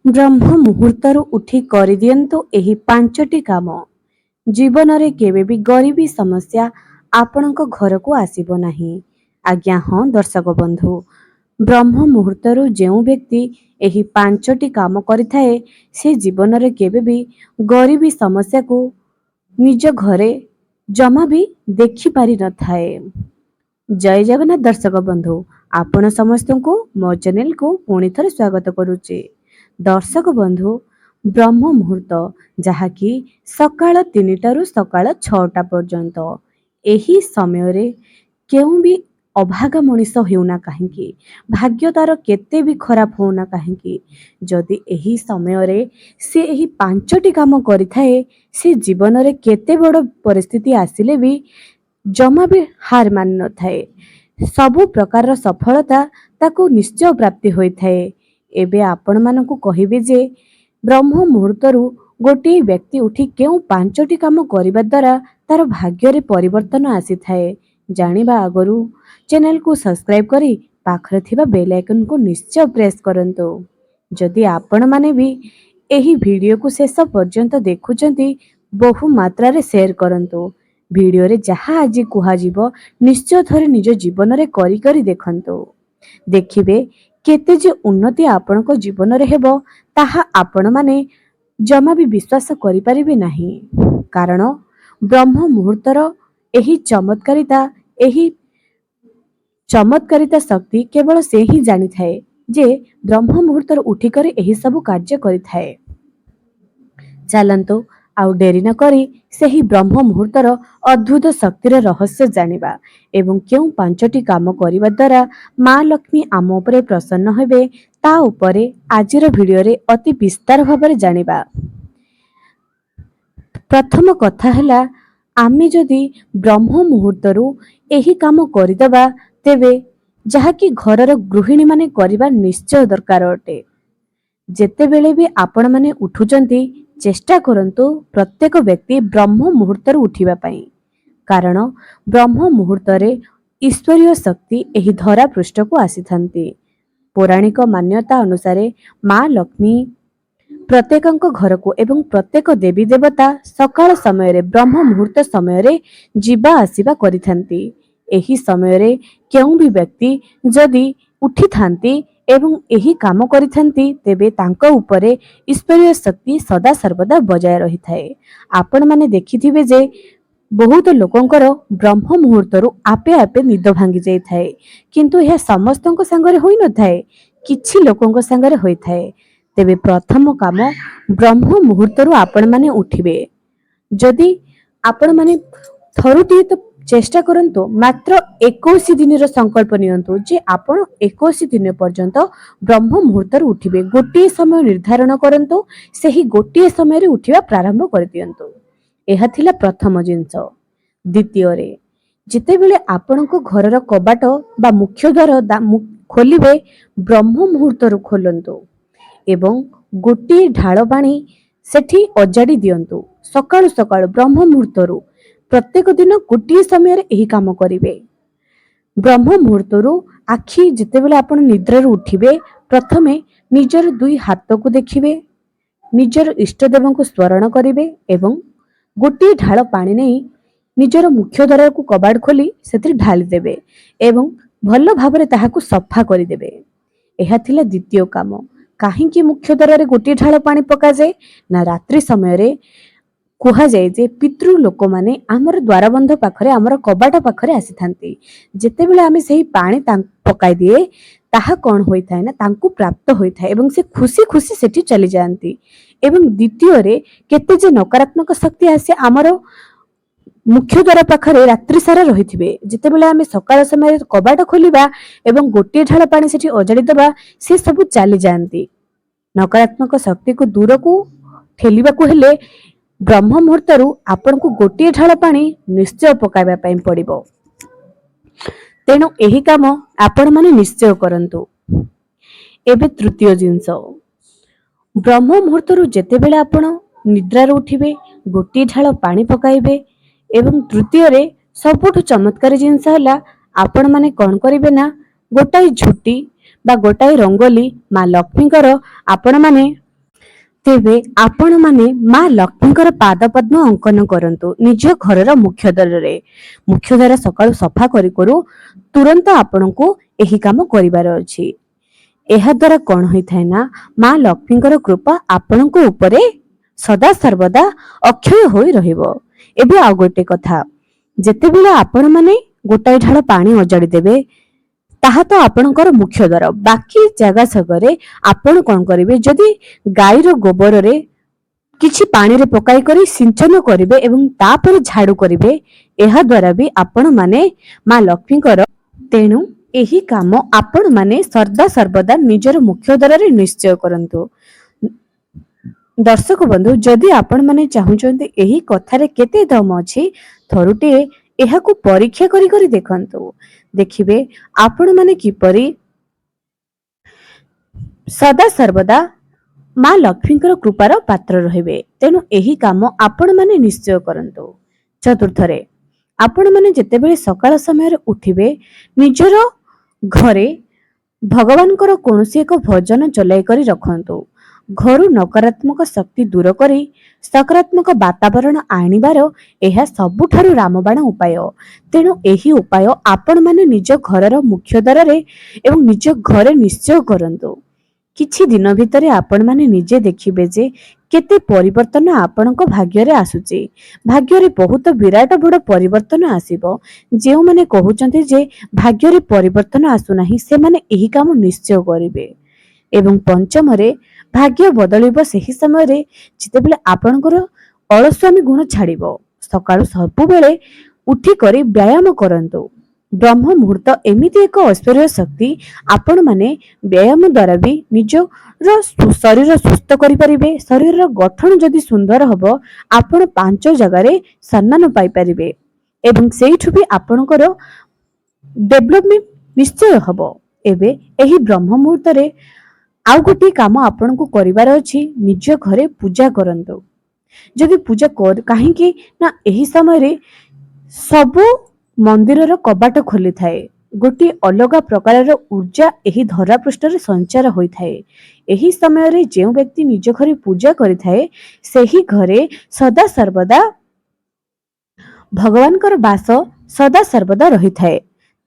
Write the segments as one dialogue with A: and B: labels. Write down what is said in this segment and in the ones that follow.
A: ବ୍ରହ୍ମ ମୁହୂର୍ତ୍ତରୁ ଉଠି କରିଦିଅନ୍ତୁ ଏହି 5ଟି କାମ। ଜୀବନରେ କେବେ ବି ଗରିବୀ ସମସ୍ୟା ଆପଣଙ୍କ ଘରକୁ ଆସିବ ନାହିଁ। ଆଜ୍ଞା ହଁ ଦର୍ଶକ ବନ୍ଧୁ, ବ୍ରହ୍ମ ମୁହୂର୍ତ୍ତରୁ ଯେଉଁ ବ୍ୟକ୍ତି ଏହି 5ଟି କାମ କରିଥାଏ ସେ ଜୀବନରେ କେବେ ବି ଗରିବୀ ସମସ୍ୟାକୁ ନିଜ ଘରେ ଜମା ବି ଦେଖିପାରି ନଥାଏ। ଜୟ ଜଗନ୍ନାଥ ଦର୍ଶକ ବନ୍ଧୁ, ଆପଣ ସମସ୍ତଙ୍କୁ ମୋ ଚ୍ୟାନେଲକୁ ପୁଣି ଥରେ ସ୍ୱାଗତ କରୁଛି। ଦର୍ଶକ ବନ୍ଧୁ, ବ୍ରହ୍ମ ମୁହୂର୍ତ୍ତ ଯାହାକି ସକାଳ 3ଟାରୁ ସକାଳ 6ଟା ପର୍ଯ୍ୟନ୍ତ, ଏହି ସମୟରେ କେଉଁ ବି ଅଭାଗା ମଣିଷ ହେଉନା କାହିଁକି, ଭାଗ୍ୟ ତାର କେତେ ବି ଖରାପ ହେଉନା କାହିଁକି, ଯଦି ଏହି ସମୟରେ ସେ ଏହି 5ଟି କାମ କରିଥାଏ ସେ ଜୀବନରେ କେତେ ବଡ଼ ପରିସ୍ଥିତି ଆସିଲେ ବି ଜମା ବି ହାର ମାନି ନଥାଏ। ସବୁ ପ୍ରକାରର ସଫଳତା ତାକୁ ନିଶ୍ଚୟ ପ୍ରାପ୍ତି ହୋଇଥାଏ। ଏବେ ଆପଣମାନଙ୍କୁ କହିବି ଯେ ବ୍ରହ୍ମ ମୁହୂର୍ତ୍ତରୁ ଗୋଟିଏ ବ୍ୟକ୍ତି ଉଠି କେଉଁ 5ଟି କାମ କରିବା ଦ୍ୱାରା ତାର ଭାଗ୍ୟରେ ପରିବର୍ତ୍ତନ ଆସିଥାଏ। ଜାଣିବା ଆଗରୁ ଚ୍ୟାନେଲକୁ ସବସ୍କ୍ରାଇବ କରି ପାଖରେ ଥିବା ବେଲ୍ ଆଇକନକୁ ନିଶ୍ଚୟ ପ୍ରେସ୍ କରନ୍ତୁ। ଯଦି ଆପଣମାନେ ବି ଏହି ଭିଡ଼ିଓକୁ ଶେଷ ପର୍ଯ୍ୟନ୍ତ ଦେଖୁଛନ୍ତି ବହୁ ମାତ୍ରାରେ ସେୟାର କରନ୍ତୁ। ଭିଡ଼ିଓରେ ଯାହା ଆଜି କୁହାଯିବ ନିଶ୍ଚୟ ଥରେ ନିଜ ଜୀବନରେ କରି ଦେଖନ୍ତୁ। ଦେଖିବେ କେତେ ଯେ ଉନ୍ନତି ଆପଣଙ୍କ ଜୀବନରେ ହେବ ତାହା ଆପଣମାନେ ଜମା ବି ବିଶ୍ୱାସ କରିପାରିବେ ନାହିଁ। କାରଣ ବ୍ରହ୍ମ ମୁହୂର୍ତ୍ତର ଏହି ଚମତ୍କାରିତା ଶକ୍ତି କେବଳ ସେ ହିଁ ଜାଣିଥାଏ ଯେ ବ୍ରହ୍ମ ମୁହୂର୍ତ୍ତରୁ ଉଠିକରି ଏହି ସବୁ କାର୍ଯ୍ୟ କରିଥାଏ। ଚାଲନ୍ତୁ ଆଉ ଡେରି ନ କରି ସେହି ବ୍ରହ୍ମ ମୁହୂର୍ତ୍ତର ଅଦ୍ଭୁତ ଶକ୍ତିର ରହସ୍ୟ ଜାଣିବା ଏବଂ କେଉଁ 5ଟି କାମ କରିବା ଦ୍ୱାରା ମା ଲକ୍ଷ୍ମୀ ଆମ ଉପରେ ପ୍ରସନ୍ନ ହେବେ ତା ଉପରେ ଆଜିର ଭିଡ଼ିଓରେ ଅତି ବିସ୍ତାର ଭାବରେ ଜାଣିବା। ପ୍ରଥମ କଥା ହେଲା, ଆମେ ଯଦି ବ୍ରହ୍ମ ମୁହୂର୍ତ୍ତରୁ ଏହି କାମ କରିଦେବା ତେବେ ଯାହାକି ଘରର ଗୃହିଣୀମାନେ କରିବା ନିଶ୍ଚୟ ଦରକାର ଅଟେ। ଯେତେବେଳେ ବି ଆପଣମାନେ ଉଠୁଛନ୍ତି ଚେଷ୍ଟା କରନ୍ତୁ ପ୍ରତ୍ୟେକ ବ୍ୟକ୍ତି ବ୍ରହ୍ମ ମୁହୂର୍ତ୍ତରୁ ଉଠିବା ପାଇଁ। କାରଣ ବ୍ରହ୍ମ ମୁହୂର୍ତ୍ତରେ ଈଶ୍ୱରୀୟ ଶକ୍ତି ଏହି ଧରା ପୃଷ୍ଠକୁ ଆସିଥାନ୍ତି। ପୌରାଣିକ ମାନ୍ୟତା ଅନୁସାରେ ମା ଲକ୍ଷ୍ମୀ ପ୍ରତ୍ୟେକଙ୍କ ଘରକୁ ଏବଂ ପ୍ରତ୍ୟେକ ଦେବୀ ଦେବତା ସକାଳ ସମୟରେ ବ୍ରହ୍ମ ମୁହୂର୍ତ୍ତ ସମୟରେ ଯିବା ଆସିବା କରିଥାନ୍ତି। ଏହି ସମୟରେ କେଉଁ ବି ବ୍ୟକ୍ତି ଯଦି ଉଠିଥାନ୍ତି ଏବଂ ଏହି କାମ କରିଥାନ୍ତି ତେବେ ତାଙ୍କ ଉପରେ ଈଶ୍ୱରୀୟ ଶକ୍ତି ସଦାସର୍ବଦା ବଜାୟ ରହିଥାଏ। ଆପଣମାନେ ଦେଖିଥିବେ ଯେ ବହୁତ ଲୋକଙ୍କର ବ୍ରହ୍ମ ମୁହୂର୍ତ୍ତରୁ ଆପେ ଆପେ ନିଦ ଭାଙ୍ଗି ଯାଇଥାଏ, କିନ୍ତୁ ଏହା ସମସ୍ତଙ୍କ ସାଙ୍ଗରେ ହୋଇନଥାଏ, କିଛି ଲୋକଙ୍କ ସାଙ୍ଗରେ ହୋଇଥାଏ। ତେବେ ପ୍ରଥମ କାମ, ବ୍ରହ୍ମ ମୁହୂର୍ତ୍ତରୁ ଆପଣମାନେ ଉଠିବେ। ଯଦି ଆପଣମାନେ ଥରୁଟିଏ ତ ଚେଷ୍ଟା କରନ୍ତୁ, ମାତ୍ର 21 ଦିନର ସଂକଳ୍ପ ନିଅନ୍ତୁ ଯେ ଆପଣ 21 ଦିନ ପର୍ଯ୍ୟନ୍ତ ବ୍ରହ୍ମ ମୁହୂର୍ତ୍ତରୁ ଉଠିବେ। ଗୋଟିଏ ସମୟ ନିର୍ଦ୍ଧାରଣ କରନ୍ତୁ, ସେହି ଗୋଟିଏ ସମୟରେ ଉଠିବା ପ୍ରାରମ୍ଭ କରିଦିଅନ୍ତୁ। ଏହା ଥିଲା ପ୍ରଥମ ଜିନିଷ। ଦ୍ୱିତୀୟରେ, ଯେତେବେଳେ ଆପଣଙ୍କ ଘରର କବାଟ ବା ମୁଖ୍ୟ ଦ୍ୱାର ଖୋଲିବେ ବ୍ରହ୍ମ ମୁହୂର୍ତ୍ତରୁ ଖୋଲନ୍ତୁ ଏବଂ ଗୋଟିଏ ଢାଳ ପାଣି ସେଠି ଅଜାଡ଼ି ଦିଅନ୍ତୁ। ସକାଳୁ ସକାଳୁ ବ୍ରହ୍ମ ମୁହୂର୍ତ୍ତରୁ ପ୍ରତ୍ୟେକ ଦିନ ଗୋଟିଏ ସମୟରେ ଏହି କାମ କରିବେ। ବ୍ରହ୍ମ ମୁହୂର୍ତ୍ତରୁ ଆଖି ଯେତେବେଳେ ଆପଣ ନିଦ୍ରାରୁ ଉଠିବେ ପ୍ରଥମେ ନିଜର 2 ହାତକୁ ଦେଖିବେ, ନିଜର ଇଷ୍ଟଦେବଙ୍କୁ ସ୍ମରଣ କରିବେ ଏବଂ ଗୋଟିଏ ଢାଳ ପାଣି ନେଇ ନିଜର ମୁଖ୍ୟ ଦ୍ୱାରକୁ କବାଟ ଖୋଲି ସେଥିରେ ଢାଳି ଦେବେ ଏବଂ ଭଲ ଭାବରେ ତାହାକୁ ସଫା କରିଦେବେ। ଏହା ଥିଲା ଦ୍ୱିତୀୟ କାମ। କାହିଁକି ମୁଖ୍ୟ ଦ୍ୱାରରେ ଗୋଟିଏ ଢାଳ ପାଣି ପକାଯାଏ ନା ରାତ୍ରି ସମୟରେ କୁହାଯାଏ ଯେ ପିତୃ ଲୋକମାନେ ଆମର ଦ୍ୱାରବନ୍ଧ ପାଖରେ ଆମର କବାଟ ପାଖରେ ଆସିଥାନ୍ତି। ଯେତେବେଳେ ଆମେ ସେହି ପାଣି ପକାଇ ଦିଏ ତାହା କ'ଣ ହୋଇଥାଏ ନା ତାଙ୍କୁ ପ୍ରାପ୍ତ ହୋଇଥାଏ ଏବଂ ସେ ଖୁସି ଖୁସି ସେଠି ଚାଲିଯାଆନ୍ତି। ଏବଂ ଦ୍ୱିତୀୟରେ କେତେ ଯେ ନକାରାତ୍ମକ ଶକ୍ତି ଆସେ ଆମର ମୁଖ୍ୟ ଦ୍ୱାର ପାଖରେ ରାତ୍ରି ସାରା ରହିଥିବେ, ଯେତେବେଳେ ଆମେ ସକାଳ ସମୟରେ କବାଟ ଖୋଲିବା ଏବଂ ଗୋଟିଏ ଢାଳ ପାଣି ସେଠି ଅଜାଡ଼ି ଦେବା ସେ ସବୁ ଚାଲିଯାଆନ୍ତି। ନକାରାତ୍ମକ ଶକ୍ତିକୁ ଦୂରକୁ ଠେଲିବାକୁ ହେଲେ ବ୍ରହ୍ମ ମୁହୂର୍ତ୍ତରୁ ଆପଣଙ୍କୁ ଗୋଟିଏ ଢାଳ ପାଣି ନିଶ୍ଚୟ ପକାଇବା ପାଇଁ ପଡ଼ିବ। ତେଣୁ ଏହି କାମ ଆପଣମାନେ ନିଶ୍ଚୟ କରନ୍ତୁ। ଏବେ ତୃତୀୟ ଜିନିଷ, ବ୍ରହ୍ମ ମୁହୂର୍ତ୍ତରୁ ଯେତେବେଳେ ଆପଣ ନିଦ୍ରାରୁ ଉଠିବେ ଗୋଟିଏ ଢାଳ ପାଣି ପକାଇବେ ଏବଂ ତୃତୀୟରେ ସବୁଠୁ ଚମତ୍କାରୀ ଜିନିଷ ହେଲା ଆପଣମାନେ କ'ଣ କରିବେ ନା ଗୋଟାଏ ଝୁଟି ବା ଗୋଟାଏ ରଙ୍ଗୋଲି ମା ଲକ୍ଷ୍ମୀଙ୍କର ଆପଣମାନେ ତେବେ ଆପଣ ମାନେ ମା ଲକ୍ଷ୍ମୀଙ୍କର ପାଦ ପଦ୍ମ ଅଙ୍କନ କରନ୍ତୁ ନିଜ ଘରର ମୁଖ୍ୟ ଦ୍ୱାରରେ। ମୁଖ୍ୟ ଦ୍ୱାର ସକାଳୁ ସଫା କରୁ କରୁ ତୁରନ୍ତ ଆପଣଙ୍କୁ ଏହି କାମ କରିବାର ଅଛି। ଏହା ଦ୍ୱାରା କଣ ହୋଇଥାଏ ନା ମା ଲକ୍ଷ୍ମୀଙ୍କର କୃପା ଆପଣଙ୍କ ଉପରେ ସଦା ସର୍ବଦା ଅକ୍ଷୟ ହୋଇ ରହିବ। ଏବେ ଆଉ ଗୋଟେ କଥା, ଯେତେବେଳେ ଆପଣ ମାନେ ଗୋଟାଏ ଢାଳ ପାଣି ଅଜାଡ଼ି ଦେବେ ତାହା ତ ଆପଣଙ୍କର ମୁଖ୍ୟ ଦ୍ୱାର। ବାକି ଜାଗା ସଗରେ ଆପଣ କଣ କରିବେ, ଯଦି ଗାଈର ଗୋବରରେ କିଛି ପାଣିରେ ପକାଇ କରି ସିଞ୍ଚନ କରିବେ ଏବଂ ତାପରେ ଝାଡୁ କରିବେ, ଏହା ଦ୍ୱାରା ବି ଆପଣ ମାନେ ମା ଲକ୍ଷ୍ମୀଙ୍କର। ତେଣୁ ଏହି କାମ ଆପଣ ମାନେ ସଦା ସର୍ବଦା ନିଜର ମୁଖ୍ୟ ଦ୍ୱାରରେ ନିଶ୍ଚୟ କରନ୍ତୁ। ଦର୍ଶକ ବନ୍ଧୁ, ଯଦି ଆପଣ ମାନେ ଚାହୁଁଛନ୍ତି ଏହି କଥାରେ କେତେ ଦମ ଅଛି, ଥରୁଟିଏ ଏହାକୁ ପରୀକ୍ଷା କରି କରି ଦେଖନ୍ତୁ। ଦେଖିବେ ଆପଣ ମାନେ କିପରି ସଦା ସର୍ବଦା ମା ଲକ୍ଷ୍ମୀଙ୍କର କୃପାର ପାତ୍ର ରହିବେ। ତେଣୁ ଏହି କାମ ଆପଣ ମାନେ ନିଶ୍ଚୟ କରନ୍ତୁ। ଚତୁର୍ଥରେ, ଆପଣ ମାନେ ଯେତେବେଳେ ସକାଳ ସମୟରେ ଉଠିବେ, ନିଜର ଘରେ ଭଗବାନଙ୍କର କୌଣସି ଏକ ଭଜନ ଚଲାଇ କରି ରଖନ୍ତୁ। ଘରୁ ନକାରାତ୍ମକ ଶକ୍ତି ଦୂର କରି ସକାରାତ୍ମକ ବାତାବରଣ ଆଣିବାର ଏହା ସବୁଠାରୁ ରାମବାଣ ଉପାୟ। ତେଣୁ ଏହି ଉପାୟ ଆପଣ ମାନେ ନିଜ ଘରର ମୁଖ୍ୟ ଦ୍ୱାରରେ ଏବଂ ନିଜ ଘରେ ନିଶ୍ଚୟ କରନ୍ତୁ। କିଛି ଦିନ ଭିତରେ ଆପଣ ମାନେ ନିଜେ ଦେଖିବେ ଯେ କେତେ ପରିବର୍ତ୍ତନ ଆପଣଙ୍କ ଭାଗ୍ୟରେ ଆସୁଛି। ଭାଗ୍ୟରେ ବହୁତ ବିରାଟ ବଡ଼ ପରିବର୍ତ୍ତନ ଆସିବ। ଯେଉଁମାନେ କହୁଛନ୍ତି ଯେ ଭାଗ୍ୟରେ ପରିବର୍ତ୍ତନ ଆସୁନାହିଁ, ସେମାନେ ଏହି କାମ ନିଶ୍ଚୟ କରିବେ। ଏବଂ ପଞ୍ଚମରେ, ଭାଗ୍ୟ ବଦଳିବ ସେହି ସମୟରେ ଯେତେବେଳେ ଆପଣଙ୍କର ଅଳସୁଆମୀ ଗୁଣ ଛାଡ଼ିବ। ସକାଳୁ ସବୁବେଳେ ଉଠିକରି ବ୍ୟାୟାମ କରନ୍ତୁ। ବ୍ରହ୍ମ ମୁହୂର୍ତ୍ତ ଏମିତି ଏକ ଐଶ୍ୱର୍ଯ୍ୟ ଶକ୍ତି, ଆପଣ ମାନେ ବ୍ୟାୟାମ ଦ୍ୱାରା ବି ନିଜର ଶରୀର ସୁସ୍ଥ କରିପାରିବେ। ଶରୀରର ଗଠନ ଯଦି ସୁନ୍ଦର ହବ, ଆପଣ 5 ଜାଗାରେ ସମ୍ମାନ ପାଇପାରିବେ ଏବଂ ସେଇଠୁ ବି ଆପଣଙ୍କର ଡେଭଲପମେଣ୍ଟ ନିଶ୍ଚୟ ହବ। ଏବେ ଏହି ବ୍ରହ୍ମ ମୁହୂର୍ତ୍ତରେ ଆଉ ଗୋଟିଏ କାମ ଆପଣଙ୍କୁ କରିବାର ଅଛି, ନିଜ ଘରେ ପୂଜା କରନ୍ତୁ। ଯଦି ପୂଜା କାହିଁକି ନା ଏହି ସମୟରେ ସବୁ ମନ୍ଦିରର କବାଟ ଖୋଲିଥାଏ। ଗୋଟିଏ ଅଲଗା ପ୍ରକାରର ଊର୍ଜା ଏହି ଧରା ପୃଷ୍ଠରେ ସଞ୍ଚାର ହୋଇଥାଏ। ଏହି ସମୟରେ ଯେଉଁ ବ୍ୟକ୍ତି ନିଜ ଘରେ ପୂଜା କରିଥାଏ, ସେହି ଘରେ ସଦା ସର୍ବଦା ଭଗବାନଙ୍କର ବାସ ସଦା ସର୍ବଦା ରହିଥାଏ।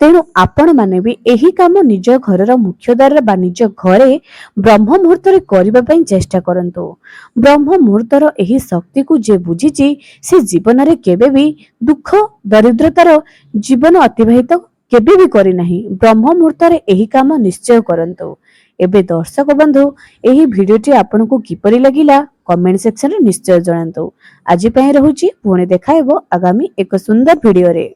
A: ତେଣୁ ଆପଣ ମାନେ ବି ଏହି କାମ ନିଜ ଘରର ମୁଖ୍ୟ ଦ୍ୱାର ବା ନିଜ ଘରେ ବ୍ରହ୍ମ ମୁହୂର୍ତ୍ତରେ କରିବା ପାଇଁ ଚେଷ୍ଟା କରନ୍ତୁ। ବ୍ରହ୍ମ ମୁହୂର୍ତ୍ତର ଏହି ଶକ୍ତିକୁ ଯେ ବୁଝିଛି, ସେ ଜୀବନରେ କେବେ ବି ଦୁଃଖ ଦରିଦ୍ରତାର ଜୀବନ ଅତିବାହିତ କେବେ ବି କରିନାହିଁ। ବ୍ରହ୍ମ ମୁହୂର୍ତ୍ତରେ ଏହି କାମ ନିଶ୍ଚୟ କରନ୍ତୁ। ଏବେ ଦର୍ଶକ ବନ୍ଧୁ, ଏହି ଭିଡିଓଟି ଆପଣଙ୍କୁ କିପରି ଲାଗିଲା କମେଣ୍ଟ ସେକ୍ସନରେ ନିଶ୍ଚୟ ଜଣାନ୍ତୁ। ଆଜି ପାଇଁ ରହୁଛି, ପୁଣି ଦେଖା ହେବ ଆଗାମୀ ଏକ ସୁନ୍ଦର ଭିଡିଓରେ।